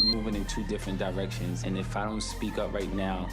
be moving in two different directions, and if I don't speak up right now,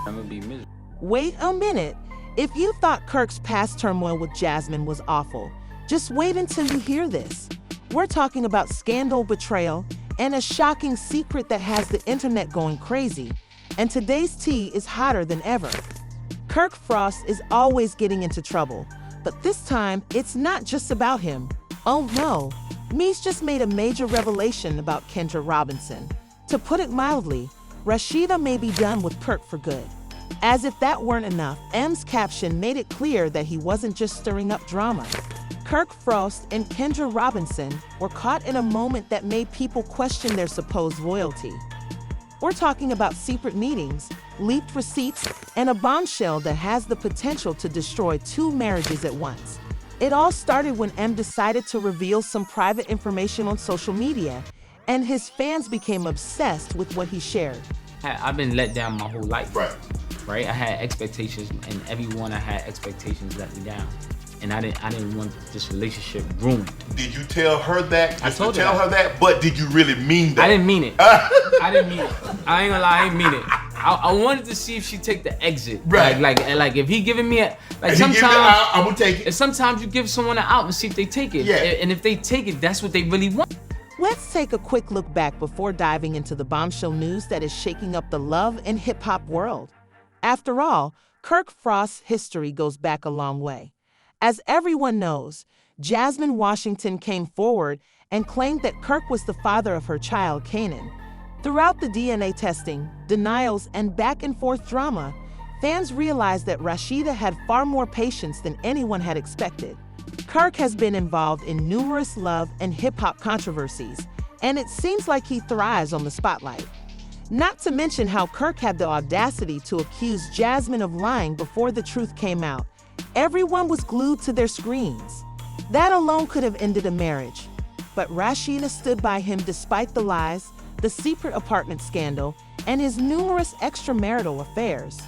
I'm gonna be miserable. Wait a minute. If you thought Kirk's past turmoil with Jasmine was awful, just wait until you hear this. We're talking about scandal, betrayal, and a shocking secret that has the internet going crazy. And today's tea is hotter than ever. Kirk Frost is always getting into trouble, but this time it's not just about him. Oh no, Mies just made a major revelation about Kendra Robinson. To put it mildly, Rasheeda may be done with Kirk for good. As if that weren't enough, M's caption made it clear that he wasn't just stirring up drama. Kirk Frost and Kendra Robinson were caught in a moment that made people question their supposed loyalty. We're talking about secret meetings, leaked receipts, and a bombshell that has the potential to destroy two marriages at once. It all started when M decided to reveal some private information on social media, and his fans became obsessed with what he shared. I've been let down my whole life. Right. I had expectations, and everyone I had expectations let me down. And I didn't want this relationship ruined. Did you tell her that? I told her that, but did you really mean that? I didn't mean it. I didn't mean it. I ain't gonna lie, I didn't mean it. I wanted to see if she take the exit. Right. Like if he giving me sometimes I'm gonna take it. And sometimes you give someone an out and see if they take it. Yeah. And if they take it, that's what they really want. Let's take a quick look back before diving into the bombshell news that is shaking up the love and hip-hop world. After all, Kirk Frost's history goes back a long way. As everyone knows, Jasmine Washington came forward and claimed that Kirk was the father of her child, Kanan. Throughout the DNA testing, denials, and back-and-forth drama, fans realized that Rasheeda had far more patience than anyone had expected. Kirk has been involved in numerous love and hip-hop controversies, and it seems like he thrives on the spotlight. Not to mention how Kirk had the audacity to accuse Jasmine of lying before the truth came out. Everyone was glued to their screens. That alone could have ended a marriage. But Rasheeda stood by him despite the lies, the secret apartment scandal, and his numerous extramarital affairs.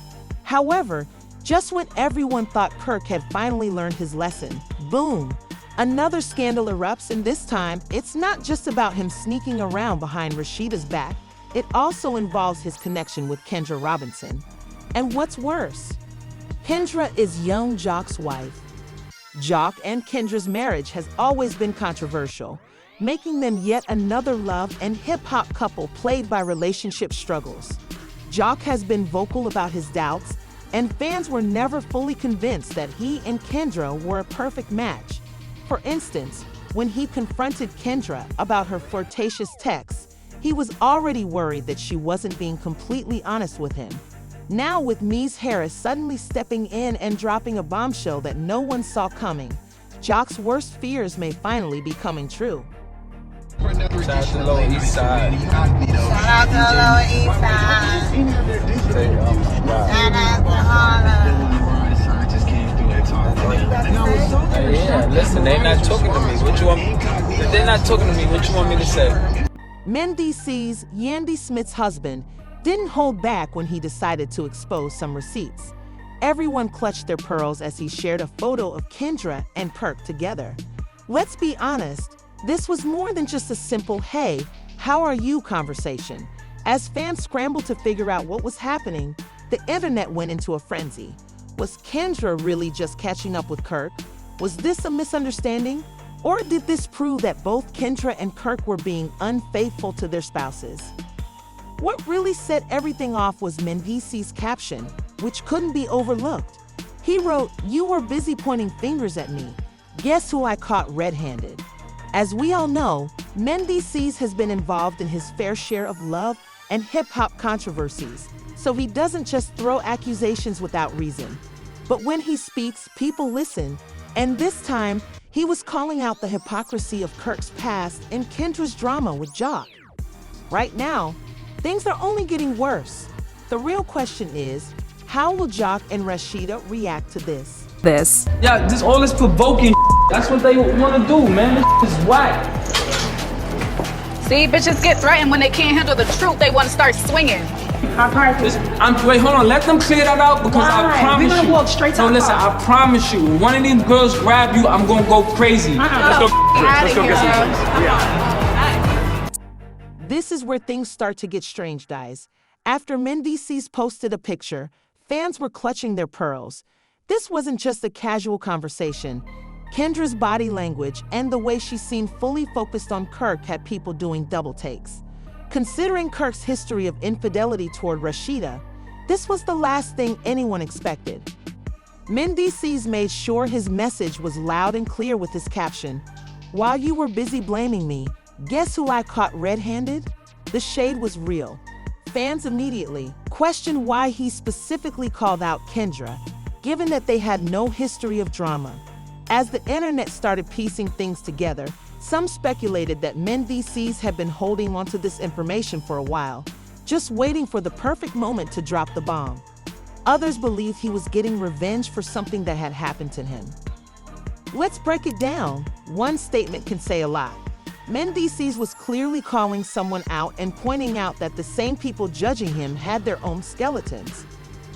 However, just when everyone thought Kirk had finally learned his lesson, boom, another scandal erupts, and this time, it's not just about him sneaking around behind Rasheeda's back. It also involves his connection with Kendra Robinson. And what's worse, Kendra is young Jock's wife. Jock and Kendra's marriage has always been controversial, making them yet another love and hip-hop couple plagued by relationship struggles. Jock has been vocal about his doubts, and fans were never fully convinced that he and Kendra were a perfect match. For instance, when he confronted Kendra about her flirtatious texts, he was already worried that she wasn't being completely honest with him. Now, with Mies Harris suddenly stepping in and dropping a bombshell that no one saw coming, Jock's worst fears may finally be coming true. Shout out to Lower East Side. Shout out to Lower East Side. Shout out to Harlem. Yeah, listen, they're not talking to me. What you want? They're not talking to me. What you want me to say? Mendeecees, Yandy Smith's husband, didn't hold back when he decided to expose some receipts. Everyone clutched their pearls as he shared a photo of Kendra and Kirk together. Let's be honest, this was more than just a simple, "Hey, how are you?" conversation. As fans scrambled to figure out what was happening, the internet went into a frenzy. Was Kendra really just catching up with Kirk? Was this a misunderstanding? Or did this prove that both Kendra and Kirk were being unfaithful to their spouses? What really set everything off was Mendeecees' caption, which couldn't be overlooked. He wrote, "You were busy pointing fingers at me. Guess who I caught red-handed?" As we all know, Mendeecees has been involved in his fair share of love and hip-hop controversies, so he doesn't just throw accusations without reason. But when he speaks, people listen, and this time, he was calling out the hypocrisy of Kirk's past and Kendra's drama with Jock. Right now, things are only getting worse. The real question is, how will Jock and Rasheeda react to this? Yeah, just all this provoking. That's what they want to do, man. This is whack. See, bitches get threatened when they can't handle the truth. They want to start swinging. Wait, hold on. Let them clear that out because I promise We're gonna you. walk straight to No, the listen. car. I promise you. When one of these girls grab you, I'm gonna go crazy. Let's go get some drinks. This is where things start to get strange, guys. After Mendeecees posted a picture, fans were clutching their pearls. This wasn't just a casual conversation. Kendra's body language and the way she seemed fully focused on Kirk had people doing double takes. Considering Kirk's history of infidelity toward Rasheeda, this was the last thing anyone expected. Mendeecees made sure his message was loud and clear with his caption, "While you were busy blaming me, guess who I caught red-handed?" The shade was real. Fans immediately questioned why he specifically called out Kendra, given that they had no history of drama. As the internet started piecing things together, some speculated that Mendeecees had been holding onto this information for a while, just waiting for the perfect moment to drop the bomb. Others believed he was getting revenge for something that had happened to him. Let's break it down. One statement can say a lot. Mendeecees was clearly calling someone out and pointing out that the same people judging him had their own skeletons.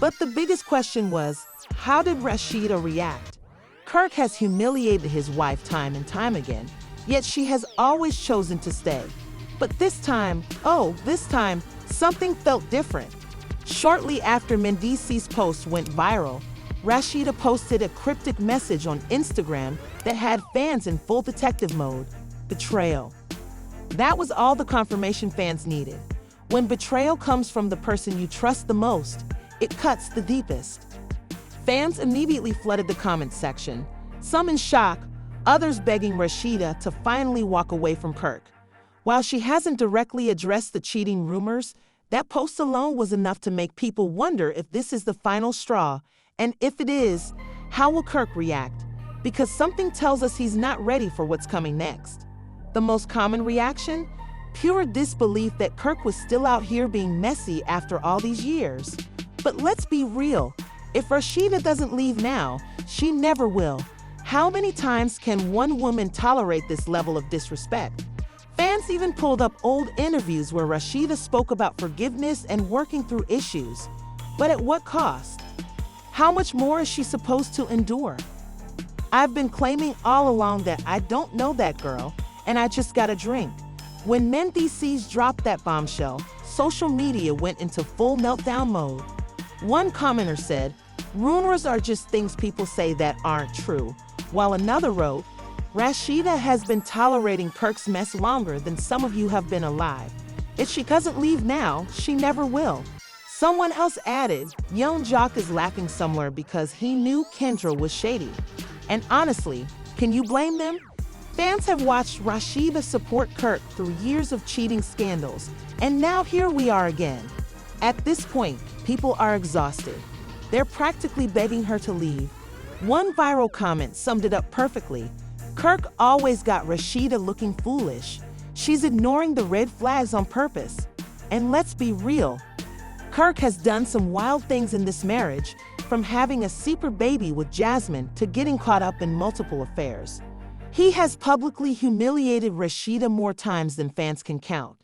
But the biggest question was, how did Rasheeda react? Kirk has humiliated his wife time and time again, yet she has always chosen to stay. But this time, something felt different. Shortly after Mendeecees' post went viral, Rasheeda posted a cryptic message on Instagram that had fans in full detective mode: betrayal. That was all the confirmation fans needed. When betrayal comes from the person you trust the most, it cuts the deepest. Fans immediately flooded the comments section, some in shock, others begging Rasheeda to finally walk away from Kirk. While she hasn't directly addressed the cheating rumors, that post alone was enough to make people wonder if this is the final straw, and if it is, how will Kirk react? Because something tells us he's not ready for what's coming next. The most common reaction? Pure disbelief that Kirk was still out here being messy after all these years. But let's be real. If Rasheeda doesn't leave now, she never will. How many times can one woman tolerate this level of disrespect? Fans even pulled up old interviews where Rasheeda spoke about forgiveness and working through issues. But at what cost? How much more is she supposed to endure? I've been claiming all along that I don't know that girl, and I just got a drink. When Mendeecees dropped that bombshell, social media went into full meltdown mode. One commenter said, "Rumors are just things people say that aren't true," while another wrote, "Rasheeda has been tolerating Kirk's mess longer than some of you have been alive. If she doesn't leave now, she never will." Someone else added, "Young Jock is laughing somewhere because he knew Kendra was shady." And honestly, can you blame them? Fans have watched Rasheeda support Kirk through years of cheating scandals, and now here we are again. At this point, people are exhausted. They're practically begging her to leave. One viral comment summed it up perfectly. "Kirk always got Rasheeda looking foolish. She's ignoring the red flags on purpose." And let's be real, Kirk has done some wild things in this marriage, from having a secret baby with Jasmine to getting caught up in multiple affairs. He has publicly humiliated Rasheeda more times than fans can count.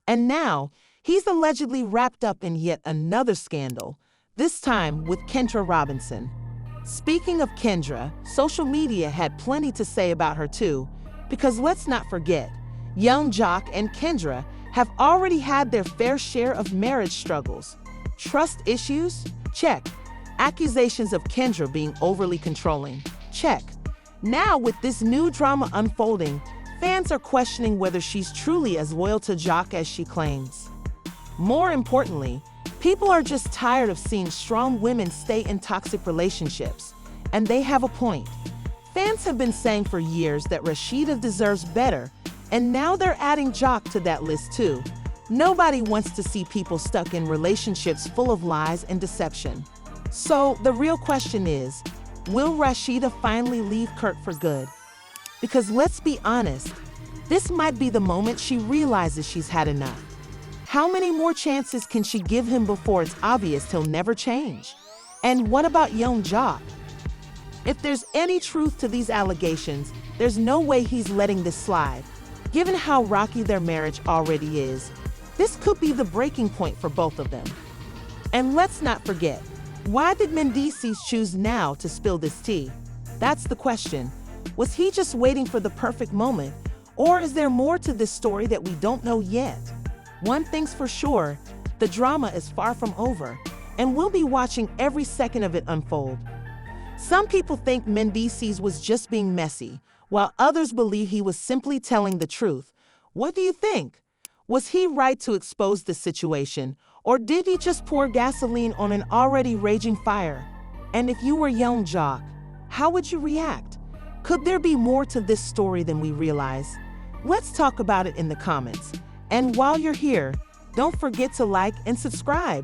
And now, he's allegedly wrapped up in yet another scandal, this time with Kendra Robinson. Speaking of Kendra, social media had plenty to say about her too, because let's not forget, Young Jock and Kendra have already had their fair share of marriage struggles. Trust issues? Check. Accusations of Kendra being overly controlling? Check. Now, with this new drama unfolding, fans are questioning whether she's truly as loyal to Jock as she claims. More importantly, people are just tired of seeing strong women stay in toxic relationships, and they have a point. Fans have been saying for years that Rasheeda deserves better, and now they're adding Jock to that list too. Nobody wants to see people stuck in relationships full of lies and deception. So the real question is, will Rasheeda finally leave Kirk for good? Because let's be honest, this might be the moment she realizes she's had enough. How many more chances can she give him before it's obvious he'll never change? And what about Young Jock? If there's any truth to these allegations, there's no way he's letting this slide. Given how rocky their marriage already is, this could be the breaking point for both of them. And let's not forget, why did Mendeecees choose now to spill this tea? That's the question. Was he just waiting for the perfect moment, or is there more to this story that we don't know yet? one thing's for sure, the drama is far from over, and we'll be watching every second of it unfold. Some people think Mendeecees was just being messy, while others believe he was simply telling the truth. What do you think? Was he right to expose the situation, or did he just pour gasoline on an already raging fire? And if you were young Jock, how would you react? Could there be more to this story than we realize? Let's talk about it in the comments. And while you're here, don't forget to like and subscribe.